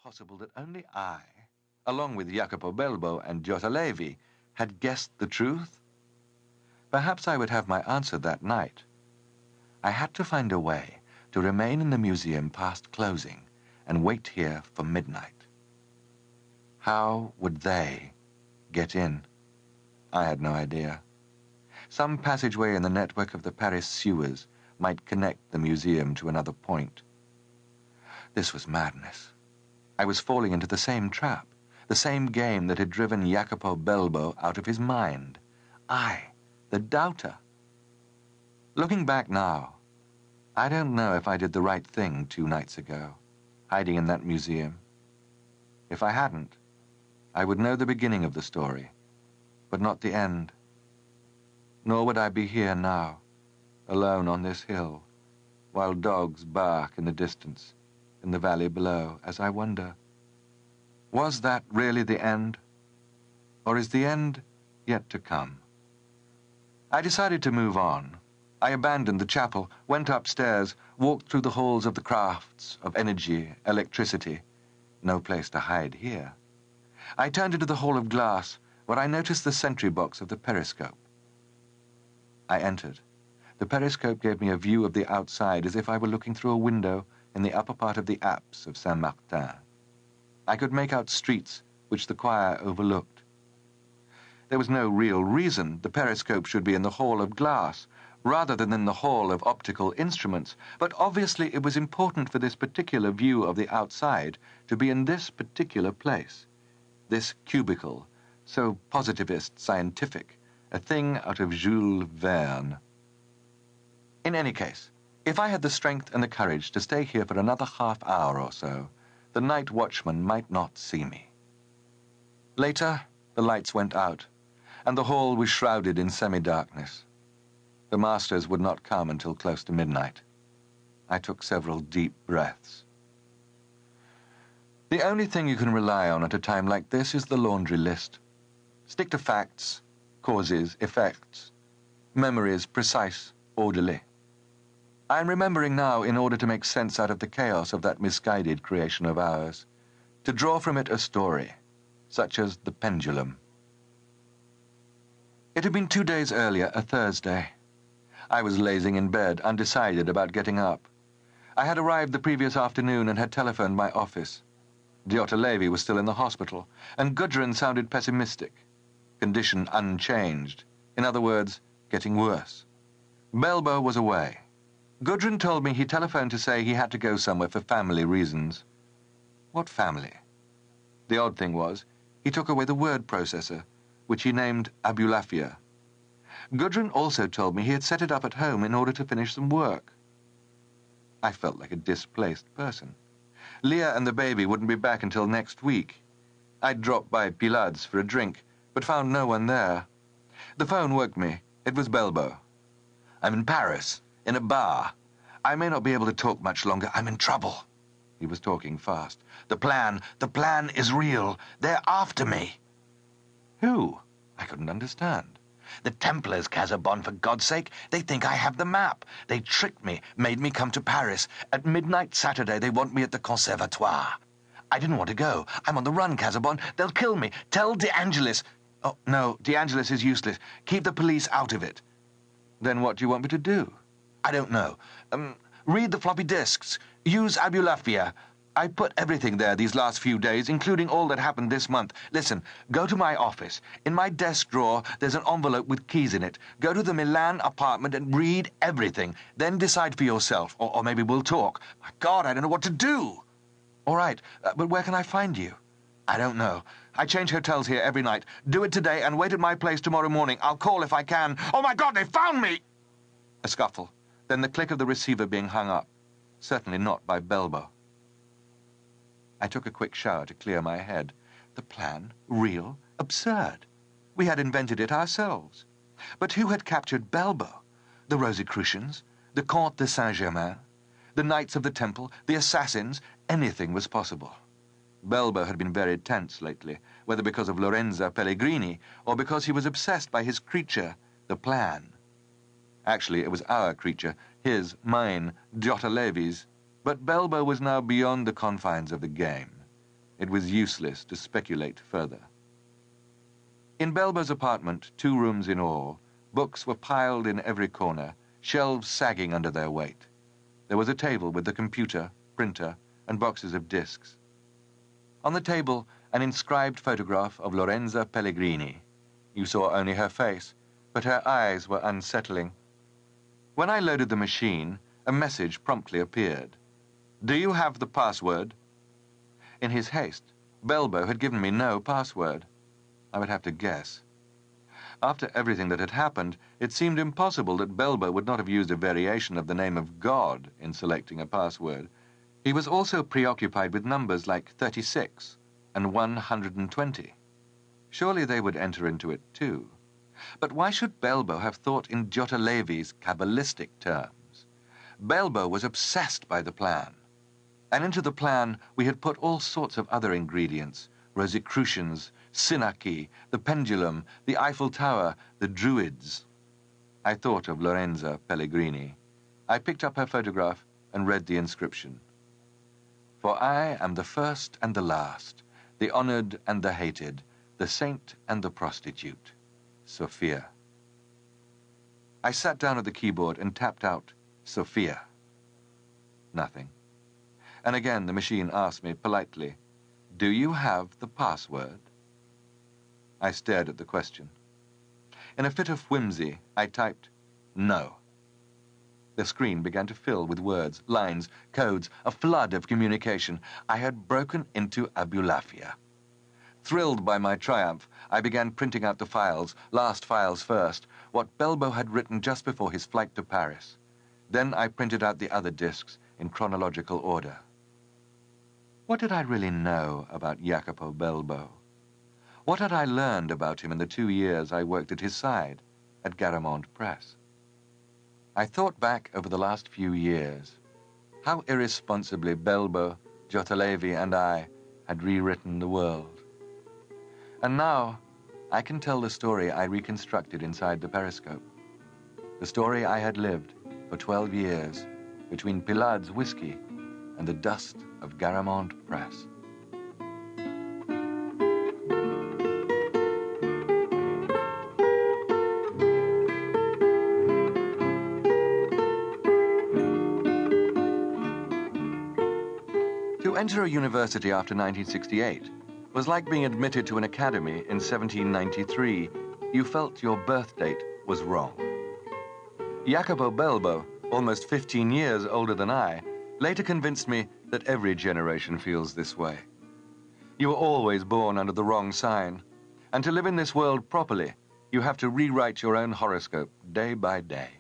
possible that only I, along with Jacopo Belbo and Giotto Levi, had guessed the truth? Perhaps I would have my answer that night. I had to find a way to remain in the museum past closing and wait here for midnight. How would they get in? I had no idea. Some passageway in the network of the Paris sewers might connect the museum to another point. This was madness. I was falling into the same trap, the same game that had driven Jacopo Belbo out of his mind. I, the doubter. Looking back now, I don't know if I did the right thing 2 nights ago, hiding in that museum. If I hadn't, I would know the beginning of the story, but not the end. Nor would I be here now, alone on this hill, while dogs bark in the distance, in the valley below, as I wonder, was that really the end? Or is the end yet to come? I decided to move on. I abandoned the chapel, went upstairs, walked through the halls of the crafts, of energy, electricity. No place to hide here. I turned into the hall of glass, where I noticed the sentry box of the periscope. I entered. The periscope gave me a view of the outside as if I were looking through a window in the upper part of the apse of Saint-Martin. I could make out streets which the choir overlooked. There was no real reason the periscope should be in the hall of glass, rather than in the hall of optical instruments, but obviously it was important for this particular view of the outside to be in this particular place, this cubicle, so positivist scientific, a thing out of Jules Verne. In any case, if I had the strength and the courage to stay here for another half-hour or so, the night watchman might not see me. Later, the lights went out, and the hall was shrouded in semi-darkness. The masters would not come until close to midnight. I took several deep breaths. The only thing you can rely on at a time like this is the laundry list. Stick to facts, causes, effects, memories precise, orderly. I am remembering now in order to make sense out of the chaos of that misguided creation of ours, to draw from it a story, such as the Pendulum. It had been 2 days earlier, a Thursday. I was lazing in bed, undecided about getting up. I had arrived the previous afternoon and had telephoned my office. Giotto Levi was still in the hospital, and Gudrun sounded pessimistic. Condition unchanged. In other words, getting worse. Belbo was away. Gudrun told me he telephoned to say he had to go somewhere for family reasons. What family? The odd thing was, he took away the word processor, which he named Abulafia. Gudrun also told me he had set it up at home in order to finish some work. I felt like a displaced person. Leah and the baby wouldn't be back until next week. I'd dropped by Pilad's for a drink, but found no one there. The phone woke me. It was Belbo. "I'm in Paris, in a bar. I may not be able to talk much longer. I'm in trouble." He was talking fast. The plan is real. They're after me." "Who?" I couldn't understand. "The Templars, Casabon, for God's sake. They think I have the map. They tricked me, made me come to Paris. At midnight Saturday, they want me at the Conservatoire. I didn't want to go. I'm on the run, Casabon. They'll kill me. Tell De Angelis." "Oh, no, De Angelis is useless. Keep the police out of it." "Then what do you want me to do?" "I don't know. Read the floppy disks. Use Abulafia. I put everything there these last few days, including all that happened this month. Listen, go to my office. In my desk drawer, there's an envelope with keys in it. Go to the Milan apartment and read everything. Then decide for yourself, or maybe we'll talk. My God, I don't know what to do." "All right, but where can I find you?" "I don't know. I change hotels here every night. Do it today and wait at my place tomorrow morning. I'll call if I can. Oh, my God, they found me!" A scuffle, then the click of the receiver being hung up. Certainly not by Belbo. I took a quick shower to clear my head. The plan, real, absurd. We had invented it ourselves. But who had captured Belbo? The Rosicrucians? The Comte de Saint-Germain? The Knights of the Temple? The assassins? Anything was possible. Belbo had been very tense lately, whether because of Lorenza Pellegrini or because he was obsessed by his creature, the plan. Actually, it was our creature, his, mine, Giotto Levi's. But Belbo was now beyond the confines of the game. It was useless to speculate further. In Belbo's apartment, 2 rooms in all, books were piled in every corner, shelves sagging under their weight. There was a table with the computer, printer, and boxes of discs. On the table, an inscribed photograph of Lorenza Pellegrini. You saw only her face, but her eyes were unsettling. When I loaded the machine, a message promptly appeared. "Do you have the password?" In his haste, Belbo had given me no password. I would have to guess. After everything that had happened, it seemed impossible that Belbo would not have used a variation of the name of God in selecting a password. He was also preoccupied with numbers like 36 and 120. Surely they would enter into it too. But why should Belbo have thought in Giotto Levi's Kabbalistic terms? Belbo was obsessed by the plan. And into the plan we had put all sorts of other ingredients: Rosicrucians, Synarchy, the Pendulum, the Eiffel Tower, the Druids. I thought of Lorenza Pellegrini. I picked up her photograph and read the inscription. "For I am the first and the last, the honored and the hated, the saint and the prostitute. Sophia." I sat down at the keyboard and tapped out, "Sophia." Nothing. And again the machine asked me politely, "Do you have the password?" I stared at the question. In a fit of whimsy, I typed, "No." The screen began to fill with words, lines, codes, a flood of communication. I had broken into Abulafia. Thrilled by my triumph, I began printing out the files, last files first, what Belbo had written just before his flight to Paris. Then I printed out the other discs in chronological order. What did I really know about Jacopo Belbo? What had I learned about him in the 2 years I worked at his side at Garamond Press? I thought back over the last few years, how irresponsibly Belbo, Giotto Levi, and I had rewritten the world. And now I can tell the story I reconstructed inside the periscope. The story I had lived for 12 years between Pilad's whiskey and the dust of Garamond Press. To enter a university after 1968 was like being admitted to an academy in 1793. You felt your birth date was wrong. Jacopo Belbo, almost 15 years older than I, later convinced me that every generation feels this way. You were always born under the wrong sign, and to live in this world properly, you have to rewrite your own horoscope day by day.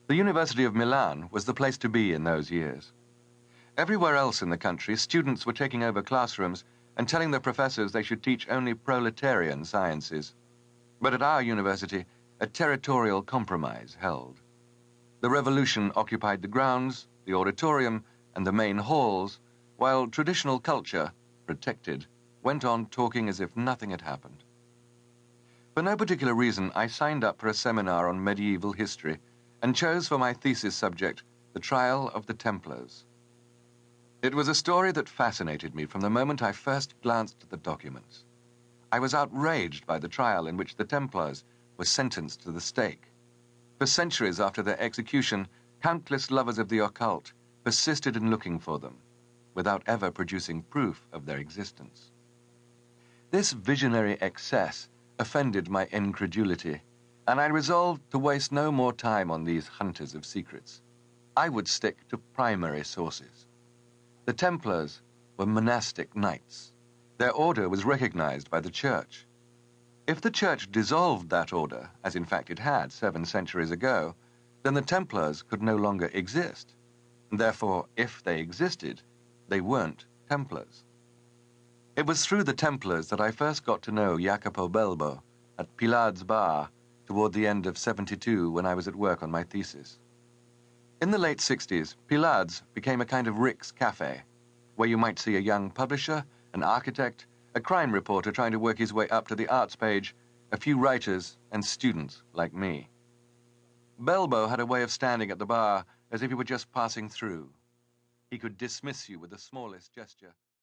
The University of Milan was the place to be in those years. Everywhere else in the country, students were taking over classrooms and telling their professors they should teach only proletarian sciences. But at our university, a territorial compromise held. The revolution occupied the grounds, the auditorium, and the main halls, while traditional culture, protected, went on talking as if nothing had happened. For no particular reason, I signed up for a seminar on medieval history and chose for my thesis subject the trial of the Templars. It was a story that fascinated me from the moment I first glanced at the documents. I was outraged by the trial in which the Templars were sentenced to the stake. For centuries after their execution, countless lovers of the occult persisted in looking for them, without ever producing proof of their existence. This visionary excess offended my incredulity, and I resolved to waste no more time on these hunters of secrets. I would stick to primary sources. The Templars were monastic knights. Their order was recognized by the Church. If the Church dissolved that order, as in fact it had 7 centuries ago, then the Templars could no longer exist. Therefore, if they existed, they weren't Templars. It was through the Templars that I first got to know Jacopo Belbo at Pilad's bar toward the end of '72 when I was at work on my thesis. In the late 60s, Pilad's became a kind of Rick's Cafe, where you might see a young publisher, an architect, a crime reporter trying to work his way up to the arts page, a few writers, and students like me. Belbo had a way of standing at the bar as if he were just passing through. He could dismiss you with the smallest gesture.